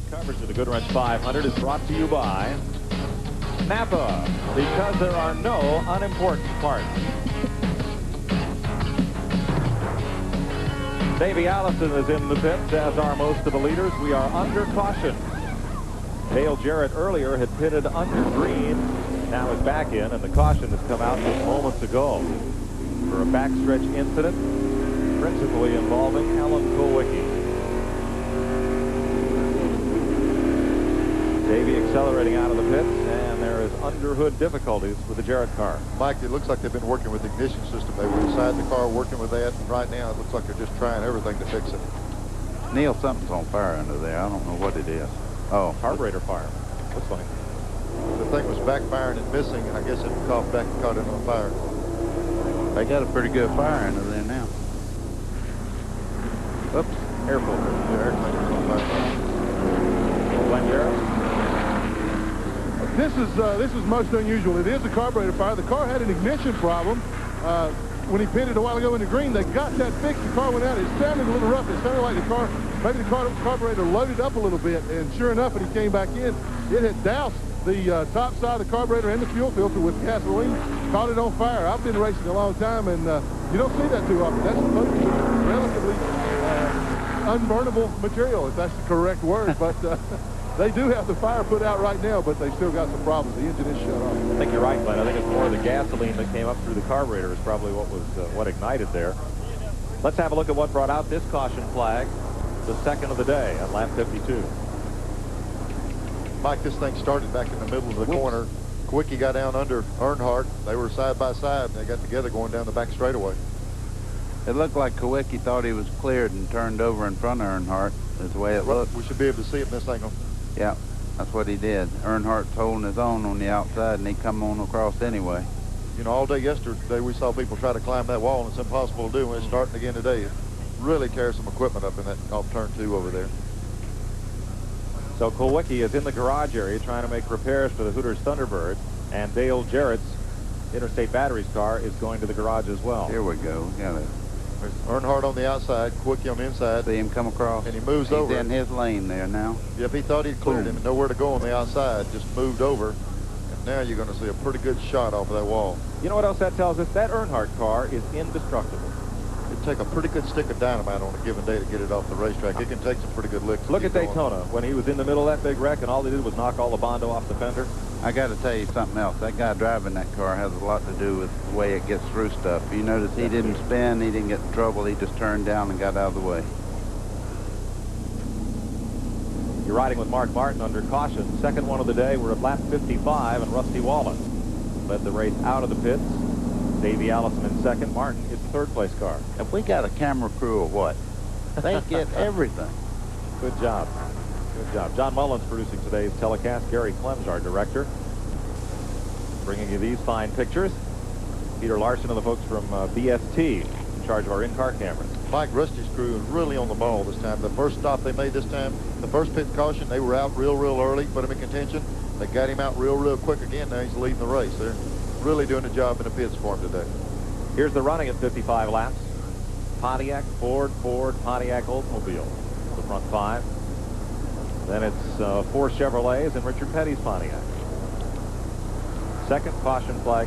Coverage of the Goodwrench 500 is brought to you by Napa, because there are no unimportant parts. Davey Allison is in the pits, as are most of the leaders. We are under caution. Dale Jarrett earlier had pitted under green, now is back in, and the caution has come out just moments ago for a backstretch incident, principally involving Alan Kulwicki. Davey accelerating out of the pits, and there is underhood difficulties with the Jarrett car. Mike, it looks like they've been working with the ignition system. They were inside the car working with that, and right now it looks like they're just trying everything to fix it. Neil, something's on fire under there. I don't know what it is. Oh, Carburetor fire. That's funny. The thing was backfiring and missing, and I guess it caught back and caught it on fire. they got a pretty good fire under there now. Oops, air filter. The air cleaner's on fire. This is most unusual. It is a carburetor fire. The car had an ignition problem. When he pitted a while ago in the green, they got that fixed. The car went out. It sounded a little rough. It sounded like maybe the carburetor loaded up a little bit. And sure enough, when he came back in, it had doused the top side of the carburetor and the fuel filter with gasoline, caught it on fire. I've been racing a long time, and you don't see that too often. That's supposed to be relatively unburnable material, if that's the correct word. But they do have the fire put out right now, but they still got some problems. The engine is shut off. I think you're right, Glenn. I think it's more the gasoline that came up through the carburetor is probably what ignited there. Let's have a look at what brought out this caution flag, the second of the day on lap 52. Mike, this thing started back in the middle of the corner. Kulwicki got down under Earnhardt. They were side by side, and they got together going down the back straightaway. It looked like Kulwicki thought he was cleared and turned over in front of Earnhardt, is the way it looked. We should be able to see it in this angle. Yeah, that's what he did. Earnhardt's holding his own on the outside, and he come on across anyway. You know, all day yesterday we saw people try to climb that wall, and it's impossible to do. And it's starting again today. It really carries some equipment up in that off turn 2 over there. So Kulwicki is in the garage area trying to make repairs for the Hooters Thunderbird, and Dale Jarrett's Interstate Batteries car is going to the garage as well. Here we go. Got it. There's Earnhardt on the outside, Kulwicki on the inside. See him come across. And he moves over. He's in his lane there now. Yep, he thought he'd cleared him and nowhere to go on the outside. Just moved over. And now you're going to see a pretty good shot off of that wall. You know what else that tells us? That Earnhardt car is indestructible. It'd take a pretty good stick of dynamite on a given day to get it off the racetrack. It can take some pretty good licks. Look at Daytona when he was in the middle of that big wreck and all they did was knock all the Bondo off the fender. I got to tell you something else. That guy driving that car has a lot to do with the way it gets through stuff. You notice he didn't spin, he didn't get in trouble, he just turned down and got out of the way. You're riding with Mark Martin under caution. Second one of the day. We're at lap 55, and Rusty Wallace led the race out of the pits. Davey Allison in second. Martin is the third place car. If we got a camera crew or what? They get everything. Good job. Good job. John Mullins producing today's telecast. Gary Clem's our director. Bringing you these fine pictures. Peter Larson and the folks from BST in charge of our in-car cameras. Mike Rusty's crew is really on the ball this time. The first stop they made this time, the first pit caution, they were out real early, put him in contention. They got him out real quick again. Now he's leading the race. They're really doing a job in the pits for him today. Here's the running at 55 laps. Pontiac, Ford, Pontiac, Oldsmobile. The front 5. Then it's 4 Chevrolets and Richard Petty's Pontiac. Second caution flag.